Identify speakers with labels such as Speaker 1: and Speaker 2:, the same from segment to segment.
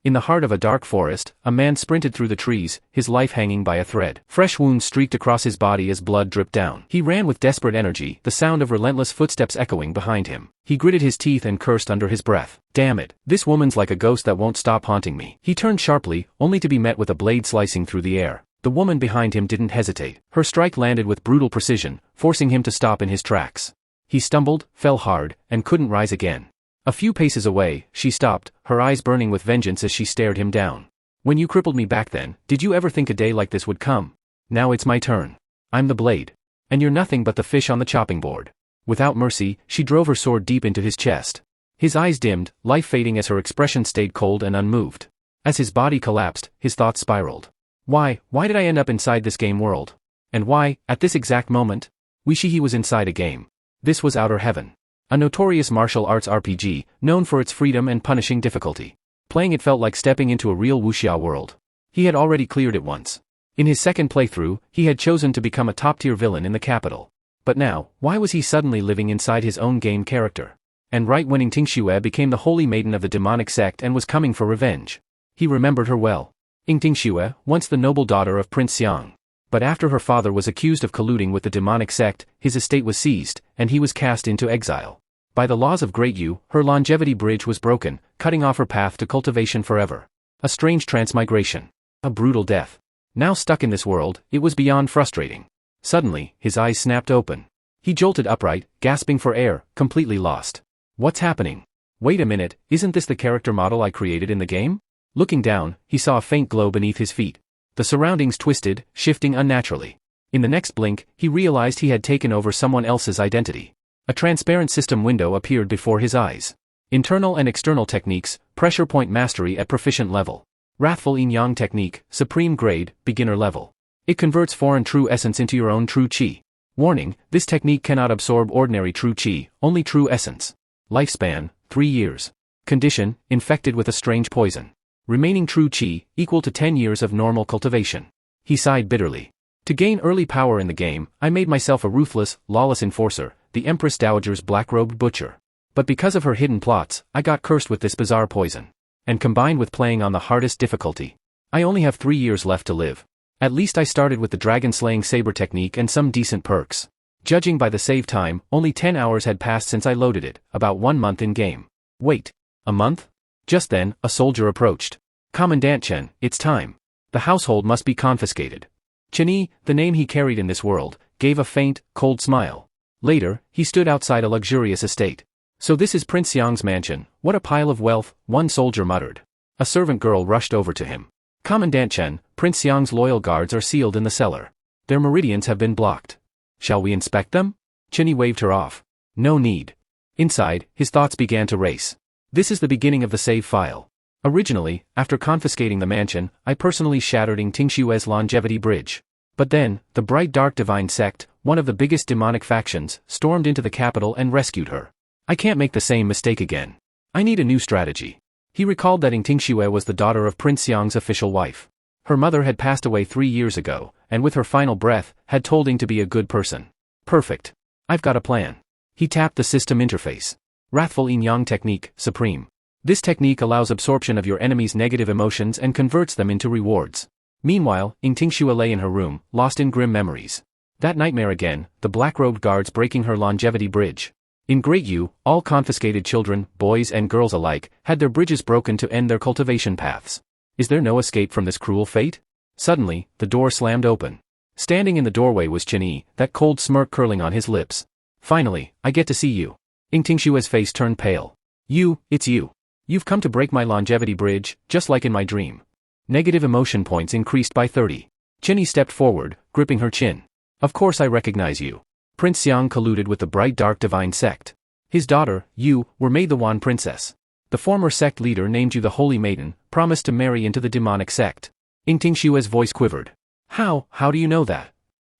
Speaker 1: In the heart of a dark forest, a man sprinted through the trees, his life hanging by a thread. Fresh wounds streaked across his body as blood dripped down. He ran with desperate energy, the sound of relentless footsteps echoing behind him. He gritted his teeth and cursed under his breath. Damn it, this woman's like a ghost that won't stop haunting me. He turned sharply, only to be met with a blade slicing through the air. The woman behind him didn't hesitate. Her strike landed with brutal precision, forcing him to stop in his tracks. He stumbled, fell hard, and couldn't rise again. A few paces away, she stopped, her eyes burning with vengeance as she stared him down. When you crippled me back then, did you ever think a day like this would come? Now it's my turn. I'm the blade. And you're nothing but the fish on the chopping board. Without mercy, she drove her sword deep into his chest. His eyes dimmed, life fading as her expression stayed cold and unmoved. As his body collapsed, his thoughts spiraled. Why did I end up inside this game world? And why, at this exact moment? He was inside a game. This was Outer Heaven. A notorious martial arts RPG, known for its freedom and punishing difficulty. Playing it felt like stepping into a real wuxia world. He had already cleared it once. In his second playthrough, he had chosen to become a top-tier villain in the capital. But now, why was he suddenly living inside his own game character? And right when Yingtingxue became the holy maiden of the demonic sect and was coming for revenge. He remembered her well. Yingtingxue, once the noble daughter of Prince Xiang. But after her father was accused of colluding with the demonic sect, his estate was seized, and he was cast into exile. By the laws of Great Yu, her longevity bridge was broken, cutting off her path to cultivation forever. A strange transmigration. A brutal death. Now stuck in this world, it was beyond frustrating. Suddenly, his eyes snapped open. He jolted upright, gasping for air, completely lost. What's happening? Wait a minute, isn't this the character model I created in the game? Looking down, he saw a faint glow beneath his feet. The surroundings twisted, shifting unnaturally. In the next blink, he realized he had taken over someone else's identity. A transparent system window appeared before his eyes. Internal and external techniques, pressure point mastery at proficient level. Wrathful Yin-Yang technique, supreme grade, beginner level. It converts foreign true essence into your own true qi. Warning, this technique cannot absorb ordinary true qi, only true essence. Lifespan, 3 years. Condition, infected with a strange poison. Remaining true qi, equal to 10 years of normal cultivation. He sighed bitterly. To gain early power in the game, I made myself a ruthless, lawless enforcer, the Empress Dowager's black-robed butcher. But because of her hidden plots, I got cursed with this bizarre poison. And combined with playing on the hardest difficulty, I only have 3 years left to live. At least I started with the dragon-slaying saber technique and some decent perks. Judging by the save time, only 10 hours had passed since I loaded it, about 1 month in-game. Wait. A month? Just then, a soldier approached. Commandant Chen, it's time. The household must be confiscated. Chenyi, the name he carried in this world, gave a faint, cold smile. Later, he stood outside a luxurious estate. So this is Prince Xiang's mansion, what a pile of wealth, one soldier muttered. A servant girl rushed over to him. Commandant Chen, Prince Xiang's loyal guards are sealed in the cellar. Their meridians have been blocked. Shall we inspect them? Chenyi waved her off. No need. Inside, his thoughts began to race. This is the beginning of the save file. Originally, after confiscating the mansion, I personally shattered Yingtingxue's longevity bridge. But then, the bright dark divine sect, one of the biggest demonic factions, stormed into the capital and rescued her. I can't make the same mistake again. I need a new strategy. He recalled that Yingtingxue was the daughter of Prince Xiang's official wife. Her mother had passed away 3 years ago, and with her final breath, had told him to be a good person. Perfect. I've got a plan. He tapped the system interface. Wrathful Yin-Yang technique, supreme. This technique allows absorption of your enemy's negative emotions and converts them into rewards. Meanwhile, Yingtingxue lay in her room, lost in grim memories. That nightmare again, the black-robed guards breaking her longevity bridge. In Great Yu, all confiscated children, boys and girls alike, had their bridges broken to end their cultivation paths. Is there no escape from this cruel fate? Suddenly, the door slammed open. Standing in the doorway was Chenyi, that cold smirk curling on his lips. Finally, I get to see you. Yingtingxue's face turned pale. It's you. You've come to break my longevity bridge, just like in my dream. Negative emotion points increased by 30. Chenyi stepped forward, gripping her chin. Of course I recognize you. Prince Xiang colluded with the bright dark divine sect. His daughter, Yu, were made the Wan princess. The former sect leader named you the Holy Maiden, promised to marry into the demonic sect. Yingtingxue's voice quivered. How do you know that?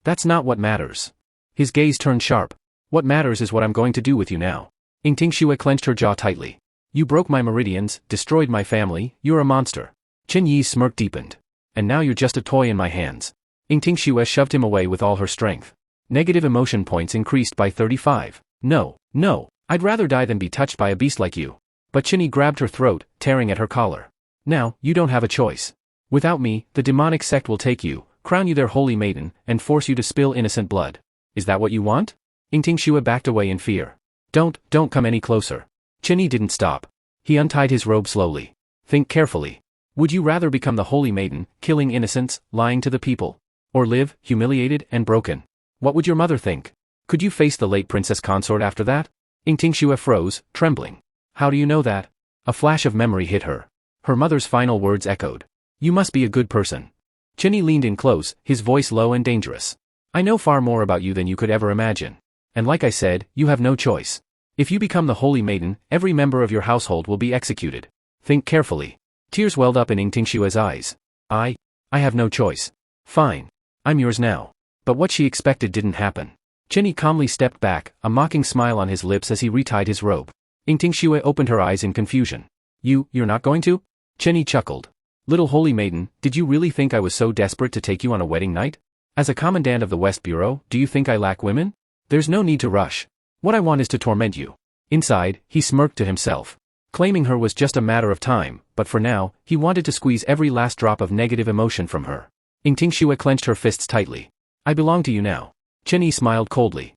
Speaker 1: That's not what matters. His gaze turned sharp. What matters is what I'm going to do with you now. Yingtingxue clenched her jaw tightly. You broke my meridians, destroyed my family, you're a monster. Chenyi's smirk deepened. And now you're just a toy in my hands. Yingtingxue shoved him away with all her strength. Negative emotion points increased by 35. No, I'd rather die than be touched by a beast like you. But Chenyi grabbed her throat, tearing at her collar. Now, you don't have a choice. Without me, the demonic sect will take you, crown you their holy maiden, and force you to spill innocent blood. Is that what you want? Ingtingxue backed away in fear. Don't come any closer. Chenyi didn't stop. He untied his robe slowly. Think carefully. Would you rather become the holy maiden, killing innocents, lying to the people? Or live, humiliated and broken? What would your mother think? Could you face the late princess consort after that? Ingtingxue froze, trembling. How do you know that? A flash of memory hit her. Her mother's final words echoed. You must be a good person. Chenyi leaned in close, his voice low and dangerous. I know far more about you than you could ever imagine. And like I said, you have no choice. If you become the holy maiden, every member of your household will be executed. Think carefully. Tears welled up in Ingtingxue's eyes. I have no choice. Fine. I'm yours now. But what she expected didn't happen. Chenyi calmly stepped back, a mocking smile on his lips as he retied his robe. Ingtingxue opened her eyes in confusion. You're not going to? Chenyi chuckled. Little holy maiden, did you really think I was so desperate to take you on a wedding night? As a commandant of the West Bureau, do you think I lack women? There's no need to rush. What I want is to torment you. Inside, he smirked to himself. Claiming her was just a matter of time, but for now, he wanted to squeeze every last drop of negative emotion from her. Ingtingxue clenched her fists tightly. I belong to you now. Chenyi smiled coldly.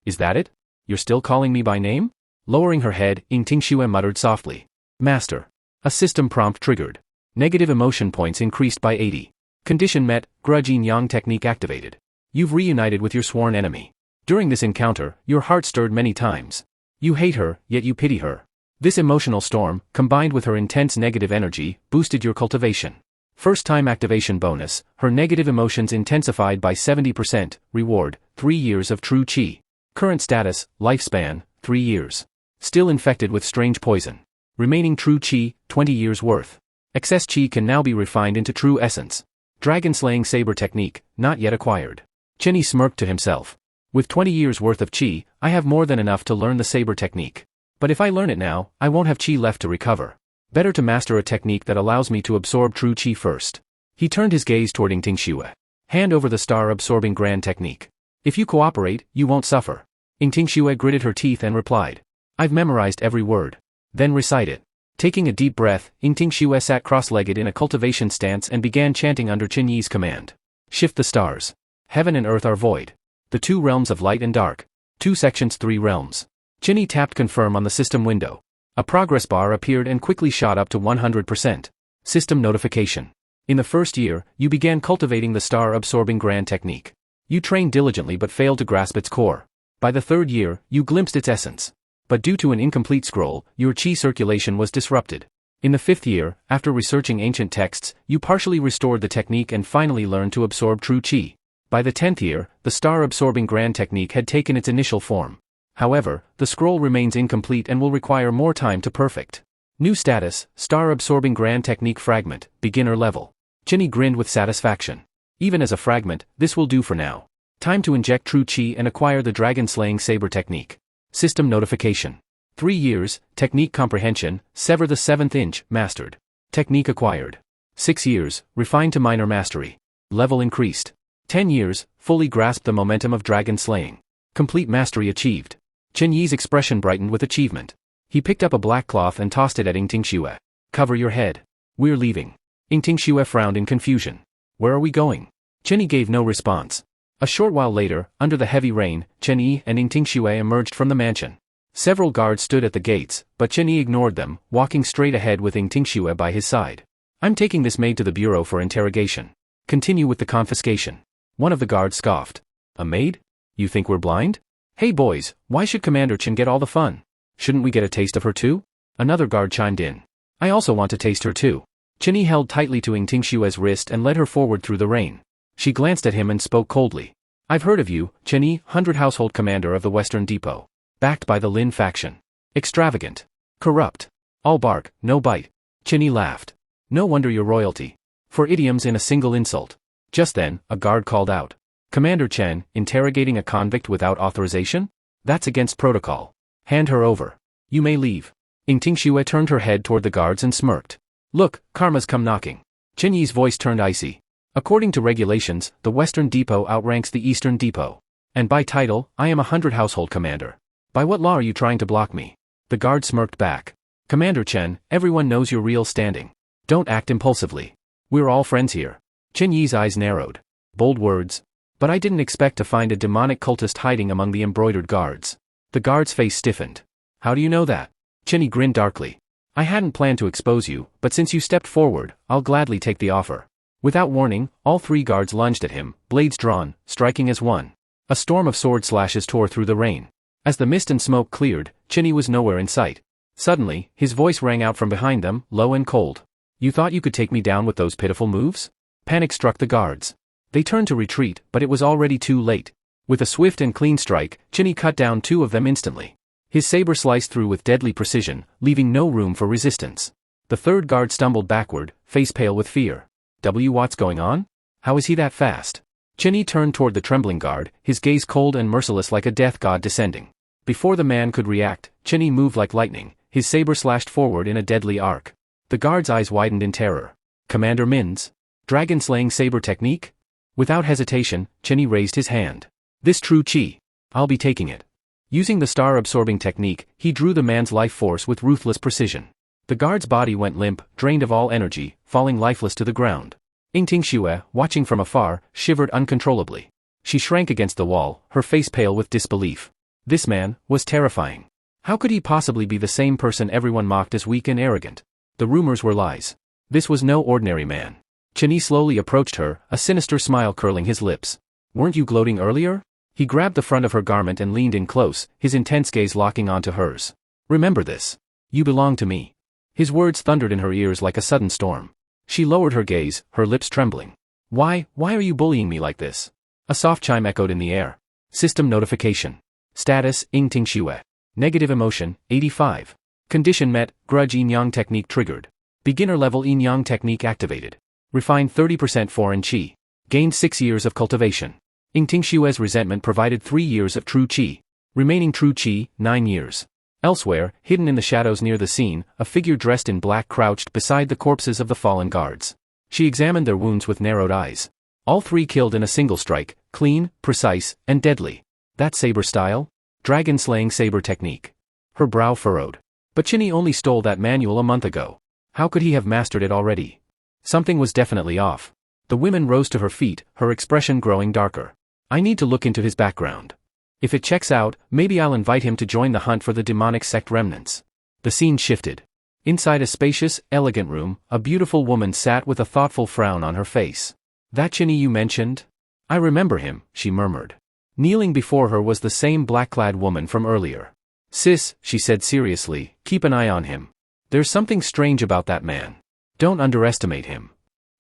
Speaker 1: Is that it? You're still calling me by name? Lowering her head, Ingtingxue muttered softly. Master. A system prompt triggered. Negative emotion points increased by 80. Condition met, grudge yin-yang technique activated. You've reunited with your sworn enemy. During this encounter, your heart stirred many times. You hate her, yet you pity her. This emotional storm, combined with her intense negative energy, boosted your cultivation. First-time activation bonus, her negative emotions intensified by 70%, reward, 3 years of true qi. Current status, lifespan, 3 years. Still infected with strange poison. Remaining true qi, 20 years worth. Excess qi can now be refined into true essence. Dragon-slaying saber technique, not yet acquired. Chenyi smirked to himself. With 20 years worth of qi, I have more than enough to learn the saber technique. But if I learn it now, I won't have qi left to recover. Better to master a technique that allows me to absorb true qi first. He turned his gaze toward Ingtingxue. Hand over the star-absorbing grand technique. If you cooperate, you won't suffer. Ingtingxue gritted her teeth and replied. I've memorized every word. Then recite it. Taking a deep breath, Ingtingxue sat cross-legged in a cultivation stance and began chanting under Chenyi's command. Shift the stars. Heaven and earth are void. The 2 realms of light and dark. 2 sections 3 realms. Chenyi tapped confirm on the system window. A progress bar appeared and quickly shot up to 100%. System notification. In the first year, you began cultivating the star-absorbing grand technique. You trained diligently but failed to grasp its core. By the 3rd year, you glimpsed its essence. But due to an incomplete scroll, your qi circulation was disrupted. In the 5th year, after researching ancient texts, you partially restored the technique and finally learned to absorb true qi. By the 10th year, the star-absorbing grand technique had taken its initial form. However, the scroll remains incomplete and will require more time to perfect. New status, star-absorbing grand technique fragment, beginner level. Chenyi grinned with satisfaction. Even as a fragment, this will do for now. Time to inject true qi and acquire the dragon-slaying saber technique. System notification. 3 years, technique comprehension, sever the 7th inch, mastered. Technique acquired. 6 years, refined to minor mastery. Level increased. 10 years, fully grasped the momentum of dragon slaying. Complete mastery achieved. Chenyi's expression brightened with achievement. He picked up a black cloth and tossed it at Ingtingxue. Cover your head. We're leaving. Ingtingxue frowned in confusion. Where are we going? Chenyi gave no response. A short while later, under the heavy rain, Chenyi and Ingtingxue emerged from the mansion. Several guards stood at the gates, but Chenyi ignored them, walking straight ahead with Ingtingxue by his side. I'm taking this maid to the bureau for interrogation. Continue with the confiscation. One of the guards scoffed. A maid? You think we're blind? Hey boys, why should Commander Chen get all the fun? Shouldn't we get a taste of her too? Another guard chimed in. I also want to taste her too. Chenyi held tightly to Ingtingxue's wrist and led her forward through the rain. She glanced at him and spoke coldly. I've heard of you, Chenyi, 100 household commander of the Western Depot. Backed by the Lin faction. Extravagant. Corrupt. All bark, no bite. Chenyi laughed. No wonder you're royalty. 4 idioms in a single insult. Just then, a guard called out. Commander Chen, interrogating a convict without authorization? That's against protocol. Hand her over. You may leave. Ingtingxue turned her head toward the guards and smirked. Look, karma's come knocking. Chenyi's voice turned icy. According to regulations, the Western Depot outranks the Eastern Depot. And by title, I am 100 household commander. By what law are you trying to block me? The guard smirked back. Commander Chen, everyone knows your real standing. Don't act impulsively. We're all friends here. Chen Yi's eyes narrowed. Bold words. But I didn't expect to find a demonic cultist hiding among the embroidered guards. The guard's face stiffened. How do you know that? Chen Yi grinned darkly. I hadn't planned to expose you, but since you stepped forward, I'll gladly take the offer. Without warning, all 3 guards lunged at him, blades drawn, striking as one. A storm of sword slashes tore through the rain. As the mist and smoke cleared, Chen Yi was nowhere in sight. Suddenly, his voice rang out from behind them, low and cold. You thought you could take me down with those pitiful moves? Panic struck the guards. They turned to retreat, but it was already too late. With a swift and clean strike, Chen Yi cut down 2 of them instantly. His saber sliced through with deadly precision, leaving no room for resistance. The 3rd guard stumbled backward, face pale with fear. What's going on? How is he that fast? Chen Yi turned toward the trembling guard, his gaze cold and merciless like a death god descending. Before the man could react, Chen Yi moved like lightning, his saber slashed forward in a deadly arc. The guard's eyes widened in terror. Commander Min's dragon-slaying saber technique? Without hesitation, Chen Yi raised his hand. This true chi. I'll be taking it. Using the star-absorbing technique, he drew the man's life force with ruthless precision. The guard's body went limp, drained of all energy, falling lifeless to the ground. Tingxue, watching from afar, shivered uncontrollably. She shrank against the wall, her face pale with disbelief. This man was terrifying. How could he possibly be the same person everyone mocked as weak and arrogant? The rumors were lies. This was no ordinary man. Chen Yi slowly approached her, a sinister smile curling his lips. Weren't you gloating earlier? He grabbed the front of her garment and leaned in close, his intense gaze locking onto hers. Remember this. You belong to me. His words thundered in her ears like a sudden storm. She lowered her gaze, her lips trembling. Why are you bullying me like this? A soft chime echoed in the air. System notification. Status, Tingxue. Negative emotion, 85. Condition met, grudge yin-yang technique triggered. Beginner level yin-yang technique activated. Refined 30% foreign chi. Gained 6 years of cultivation. Tingxue's resentment provided 3 years of true chi. Remaining true chi, 9 years. Elsewhere, hidden in the shadows near the scene, a figure dressed in black crouched beside the corpses of the fallen guards. She examined their wounds with narrowed eyes. All 3 killed in a single strike, clean, precise, and deadly. That saber style? Dragon-slaying saber technique. Her brow furrowed. But Chen Yi only stole that manual a month ago. How could he have mastered it already? Something was definitely off. The woman rose to her feet, her expression growing darker. I need to look into his background. If it checks out, maybe I'll invite him to join the hunt for the demonic sect remnants. The scene shifted. Inside a spacious, elegant room, a beautiful woman sat with a thoughtful frown on her face. That Chen Yi you mentioned? I remember him, she murmured. Kneeling before her was the same black-clad woman from earlier. Sis, she said seriously, keep an eye on him. There's something strange about that man. Don't underestimate him.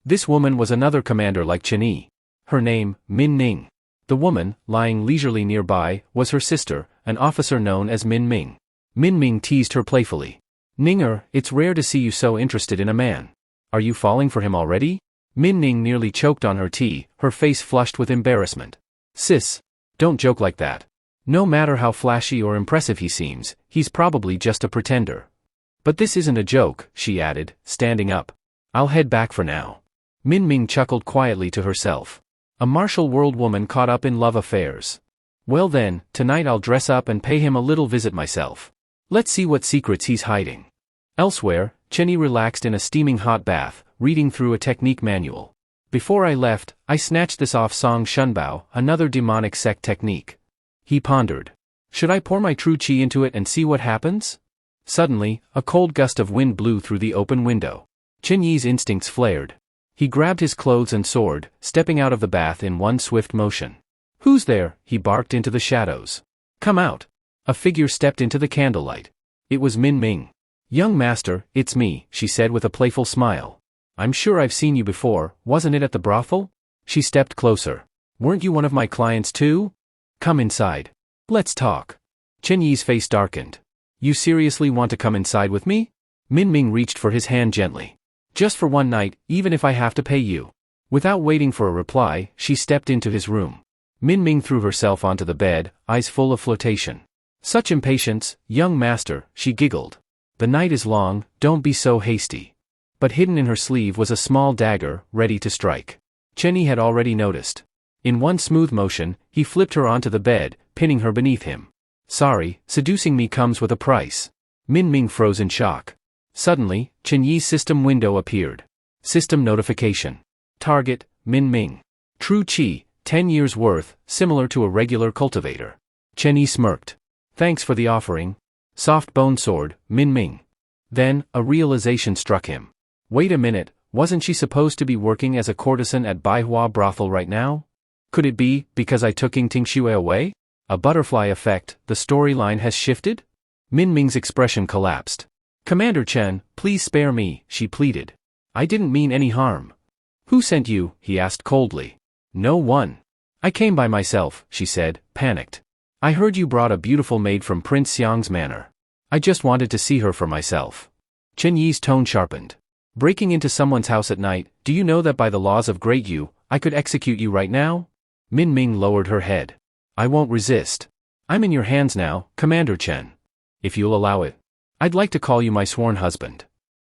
Speaker 1: This woman was another commander like Chen Yi. Her name, Min Ning. The woman, lying leisurely nearby, was her sister, an officer known as Min Ming. Min Ming teased her playfully. Ninger, it's rare to see you so interested in a man. Are you falling for him already? Min Ning nearly choked on her tea, her face flushed with embarrassment. Sis, don't joke like that. No matter how flashy or impressive he seems, he's probably just a pretender. But this isn't a joke, she added, standing up. I'll head back for now. Min Ming chuckled quietly to herself. A martial world woman caught up in love affairs. Well then, tonight I'll dress up and pay him a little visit myself. Let's see what secrets he's hiding. Elsewhere, Chen Yi relaxed in a steaming hot bath, reading through a technique manual. Before I left, I snatched this off Song Shunbao, another demonic sect technique. He pondered. Should I pour my true chi into it and see what happens? Suddenly, a cold gust of wind blew through the open window. Chen Yi's instincts flared. He grabbed his clothes and sword, stepping out of the bath in one swift motion. Who's there? He barked into the shadows. Come out. A figure stepped into the candlelight. It was Min Ming. Young master, it's me, she said with a playful smile. I'm sure I've seen you before, wasn't it at the brothel? She stepped closer. Weren't you one of my clients too? Come inside. Let's talk. Chen Yi's face darkened. You seriously want to come inside with me? Min Ming reached for his hand gently. Just for one night, even if I have to pay you. Without waiting for a reply, she stepped into his room. Min Ming threw herself onto the bed, eyes full of flirtation. Such impatience, young master, she giggled. The night is long, don't be so hasty. But hidden in her sleeve was a small dagger, ready to strike. Chen Yi had already noticed. In one smooth motion, he flipped her onto the bed, pinning her beneath him. Sorry, seducing me comes with a price. Min Ming froze in shock. Suddenly, Chen Yi's system window appeared. System notification. Target, Min Ming. True Qi, 10 years worth, similar to a regular cultivator. Chen Yi smirked. Thanks for the offering. Soft bone sword, Min Ming. Then, a realization struck him. Wait a minute, wasn't she supposed to be working as a courtesan at Baihua brothel right now? Could it be, because I took Ying Tingxue away? A butterfly effect, the storyline has shifted? Min Ming's expression collapsed. Commander Chen, please spare me, she pleaded. I didn't mean any harm. Who sent you? He asked coldly. No one. I came by myself, she said, panicked. I heard you brought a beautiful maid from Prince Xiang's manor. I just wanted to see her for myself. Chen Yi's tone sharpened. Breaking into someone's house at night, do you know that by the laws of Great Yu, I could execute you right now? Min Ming lowered her head. I won't resist. I'm in your hands now, Commander Chen. If you'll allow it. I'd like to call you my sworn husband.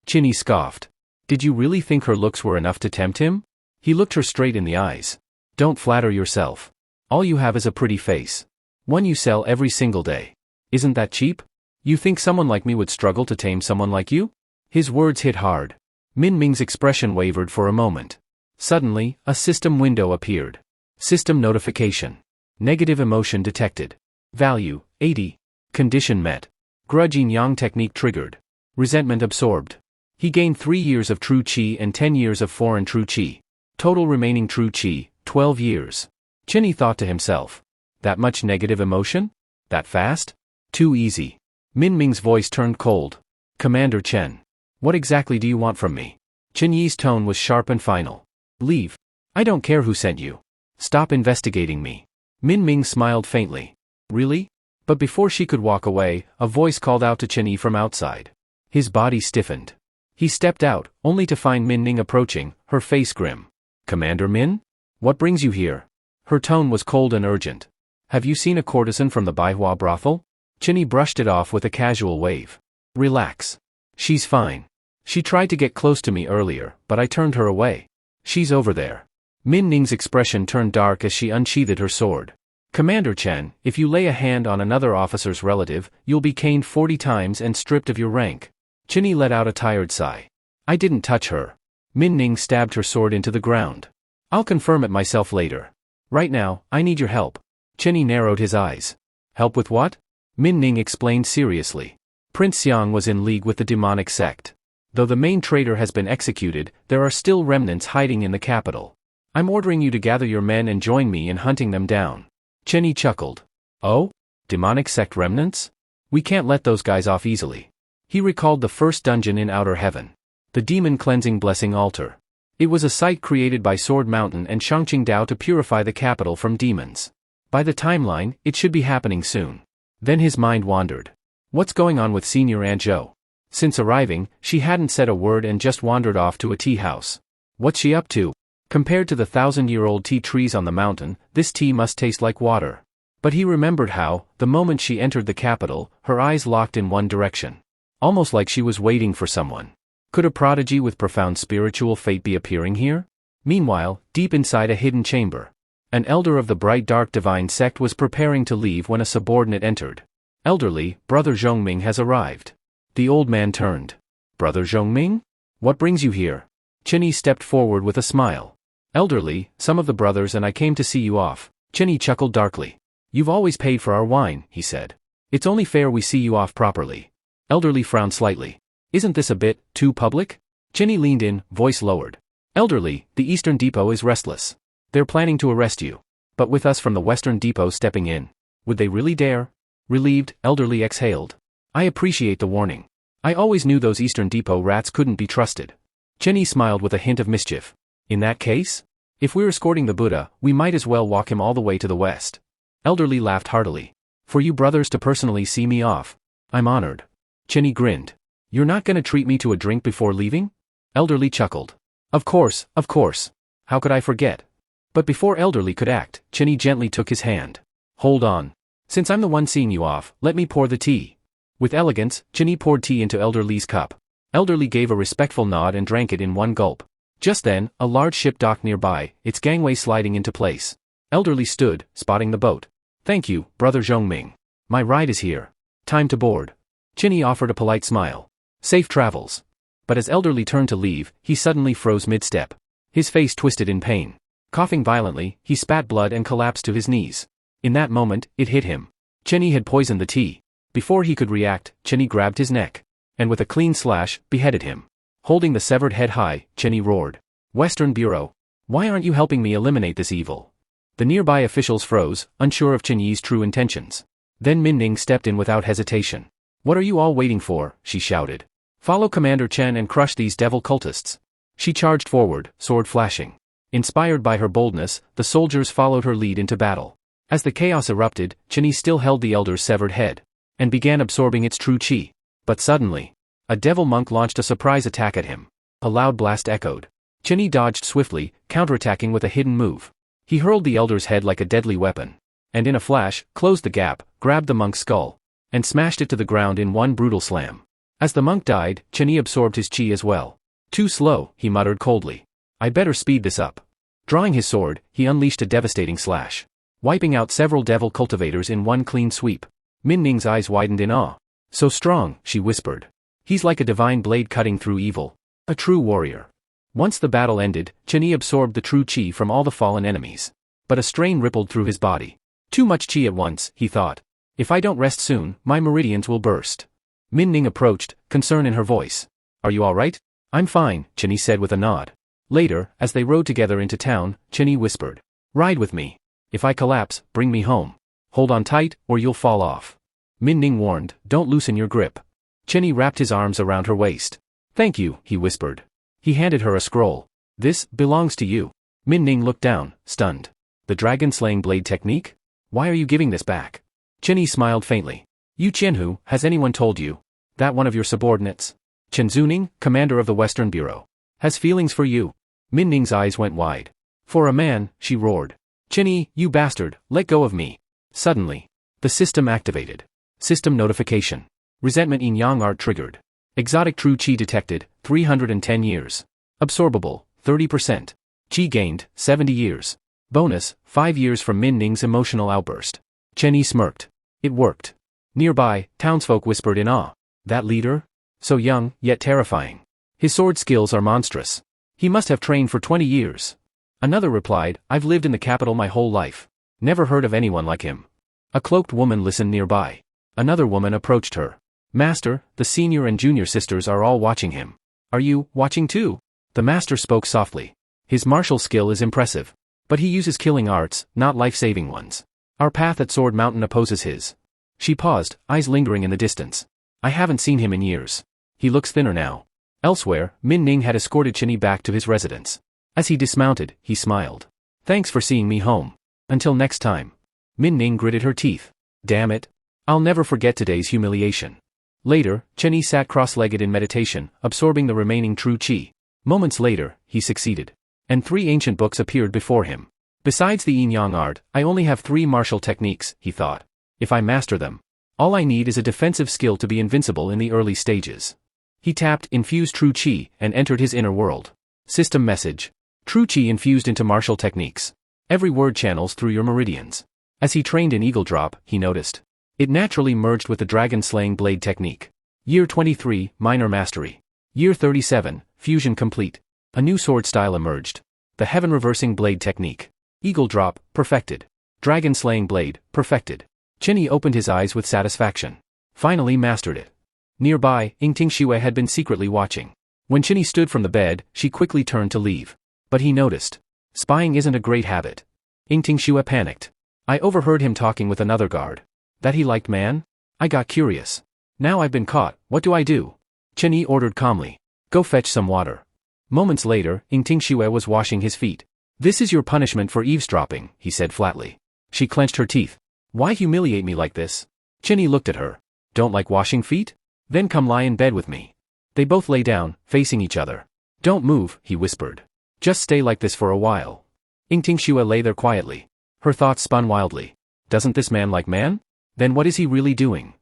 Speaker 1: Chen Yi scoffed. Did you really think her looks were enough to tempt him? He looked her straight in the eyes. Don't flatter yourself. All you have is a pretty face. One you sell every single day. Isn't that cheap? You think someone like me would struggle to tame someone like you? His words hit hard. Min Ming's expression wavered for a moment. Suddenly, a system window appeared. System notification. Negative emotion detected. Value, 80. Condition met. Grudge Yin-Yang technique triggered. Resentment absorbed. He gained 3 years of true qi and 10 years of foreign true qi. Total remaining true qi, 12 years. Chen Yi thought to himself. That much negative emotion? That fast? Too easy. Min Ming's voice turned cold. Commander Chen. What exactly do you want from me? Chen Yi's tone was sharp and final. Leave. I don't care who sent you. Stop investigating me. Min Ming smiled faintly. Really? But before she could walk away, a voice called out to Chen Yi from outside. His body stiffened. He stepped out, only to find Min Ming approaching, her face grim. Commander Min? What brings you here? Her tone was cold and urgent. Have you seen a courtesan from the Baihua brothel? Chen Yi brushed it off with a casual wave. Relax. She's fine. She tried to get close to me earlier, but I turned her away. She's over there. Min Ming's expression turned dark as she unsheathed her sword. Commander Chen, if you lay a hand on another officer's relative, you'll be caned 40 times and stripped of your rank. Chen Yi let out a tired sigh. I didn't touch her. Min Ming stabbed her sword into the ground. I'll confirm it myself later. Right now, I need your help. Chen Yi narrowed his eyes. Help with what? Min Ming explained seriously. Prince Xiang was in league with the demonic sect. Though the main traitor has been executed, there are still remnants hiding in the capital. I'm ordering you to gather your men and join me in hunting them down. Chen Yi chuckled. Oh? Demonic sect remnants? We can't let those guys off easily. He recalled the first dungeon in Outer Heaven. The demon cleansing blessing altar. It was a site created by Sword Mountain and Shangqing Dao to purify the capital from demons. By the timeline, it should be happening soon. Then his mind wandered. What's going on with Senior Aunt Zhou? Since arriving, she hadn't said a word and just wandered off to a tea house. What's she up to? Compared to the 1,000-year-old tea trees on the mountain, this tea must taste like water. But he remembered how, the moment she entered the capital, her eyes locked in one direction. Almost like she was waiting for someone. Could a prodigy with profound spiritual fate be appearing here? Meanwhile, deep inside a hidden chamber, an elder of the bright dark divine sect was preparing to leave when a subordinate entered. Elderly, Brother Zhongming has arrived. The old man turned. Brother Zhongming? What brings you here? Chen Yi stepped forward with a smile. Elderly, some of the brothers and I came to see you off. Chen Yi chuckled darkly. You've always paid for our wine, he said. It's only fair we see you off properly. Elderly frowned slightly. Isn't this a bit too public? Chen Yi leaned in, voice lowered. Elderly, the Eastern Depot is restless. They're planning to arrest you. But with us from the Western Depot stepping in, would they really dare? Relieved, Elderly exhaled. I appreciate the warning. I always knew those Eastern Depot rats couldn't be trusted. Chen Yi smiled with a hint of mischief. In that case? If we're escorting the Buddha, we might as well walk him all the way to the west. Elderly laughed heartily. For you brothers to personally see me off, I'm honored. Chen Yi grinned. You're not gonna treat me to a drink before leaving? Elderly chuckled. Of course, of course. How could I forget? But before Elderly could act, Chen Yi gently took his hand. Hold on. Since I'm the one seeing you off, let me pour the tea. With elegance, Chen Yi poured tea into Elderly's cup. Elderly gave a respectful nod and drank it in one gulp. Just then, a large ship docked nearby, its gangway sliding into place. Elderly stood, spotting the boat. Thank you, Brother Zhongming. My ride is here. Time to board. Chen Yi offered a polite smile. Safe travels. But as Elderly turned to leave, he suddenly froze mid-step. His face twisted in pain. Coughing violently, he spat blood and collapsed to his knees. In that moment, it hit him. Chenny had poisoned the tea. Before he could react, Chenny grabbed his neck. And with a clean slash, beheaded him. Holding the severed head high, Chenny roared. Western Bureau. Why aren't you helping me eliminate this evil? The nearby officials froze, unsure of Chenyi's true intentions. Then Min-Ning stepped in without hesitation. What are you all waiting for? She shouted. Follow Commander Chen and crush these devil cultists. She charged forward, sword flashing. Inspired by her boldness, the soldiers followed her lead into battle. As the chaos erupted, Chenny still held the elder's severed head. And began absorbing its true chi. But suddenly, a devil monk launched a surprise attack at him. A loud blast echoed. Chenny dodged swiftly, counterattacking with a hidden move. He hurled the elder's head like a deadly weapon. And in a flash, closed the gap, grabbed the monk's skull. And smashed it to the ground in one brutal slam. As the monk died, Chenny absorbed his chi as well. Too slow, he muttered coldly. I better speed this up. Drawing his sword, he unleashed a devastating slash. Wiping out several devil cultivators in one clean sweep. Min-Ning's eyes widened in awe. So strong, she whispered. He's like a divine blade cutting through evil. A true warrior. Once the battle ended, Chenny absorbed the true chi from all the fallen enemies. But a strain rippled through his body. Too much chi at once, he thought. If I don't rest soon, my meridians will burst. Min-Ning approached, concern in her voice. Are you all right? I'm fine, Chenny said with a nod. Later, as they rode together into town, Chenny whispered. Ride with me. If I collapse, bring me home. Hold on tight, or you'll fall off. Min-Ning warned, don't loosen your grip. Chenny wrapped his arms around her waist. Thank you, he whispered. He handed her a scroll. This belongs to you. Min-Ning looked down, stunned. The dragon-slaying blade technique? Why are you giving this back? Chenny smiled faintly. Yu Qianhu, has anyone told you? That one of your subordinates? Chen Zuning, commander of the Western Bureau. Has feelings for you. Min-Ning's eyes went wide. For a man, she roared. Chenny, you bastard, let go of me. Suddenly, the system activated. System notification. Resentment yin-yang art triggered. Exotic true chi detected, 310 years. Absorbable, 30%. Chi gained, 70 years. Bonus, 5 years from Min-Ning's emotional outburst. Chenny smirked. It worked. Nearby, townsfolk whispered in awe. That leader? So young, yet terrifying. His sword skills are monstrous. He must have trained for 20 years. Another replied, I've lived in the capital my whole life. Never heard of anyone like him. A cloaked woman listened nearby. Another woman approached her. Master, the senior and junior sisters are all watching him. Are you watching too? The master spoke softly. His martial skill is impressive. But he uses killing arts, not life-saving ones. Our path at Sword Mountain opposes his. She paused, eyes lingering in the distance. I haven't seen him in years. He looks thinner now. Elsewhere, Min-Ning had escorted Chenny back to his residence. As he dismounted, he smiled. Thanks for seeing me home. Until next time. Min-Ning gritted her teeth. Damn it. I'll never forget today's humiliation. Later, Chenny sat cross-legged in meditation, absorbing the remaining true chi. Moments later, he succeeded. And 3 ancient books appeared before him. Besides the yin-yang art, I only have 3 martial techniques, he thought. If I master them, all I need is a defensive skill to be invincible in the early stages. He tapped Infuse True Chi and entered his inner world. System message. True Chi infused into martial techniques. Every word channels through your meridians. As he trained in Eagle Drop, he noticed. It naturally merged with the dragon-slaying blade technique. Year 23, Minor Mastery. Year 37, Fusion complete. A new sword style emerged. The Heaven-reversing blade technique. Eagle Drop, perfected. Dragon-slaying blade, perfected. Chenny opened his eyes with satisfaction. Finally mastered it. Nearby, Yingting Xue had been secretly watching. When Chenny stood from the bed, she quickly turned to leave. But he noticed. Spying isn't a great habit. Yingting Xue panicked. I overheard him talking with another guard. That he liked man? I got curious. Now I've been caught, what do I do? Chenny ordered calmly. Go fetch some water. Moments later, Yingting Xue was washing his feet. This is your punishment for eavesdropping, he said flatly. She clenched her teeth. Why humiliate me like this? Chenny looked at her. Don't like washing feet? Then come lie in bed with me. They both lay down, facing each other. Don't move, he whispered. Just stay like this for a while. Yingting Xue lay there quietly. Her thoughts spun wildly. Doesn't this man like man? Then what is he really doing?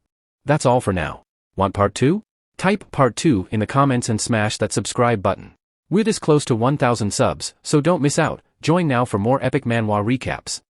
Speaker 1: That's all for now. Want part 2? Type part 2 in the comments and smash that subscribe button. We're this close to 1,000 subs, so don't miss out. Join now for more epic manhwa recaps.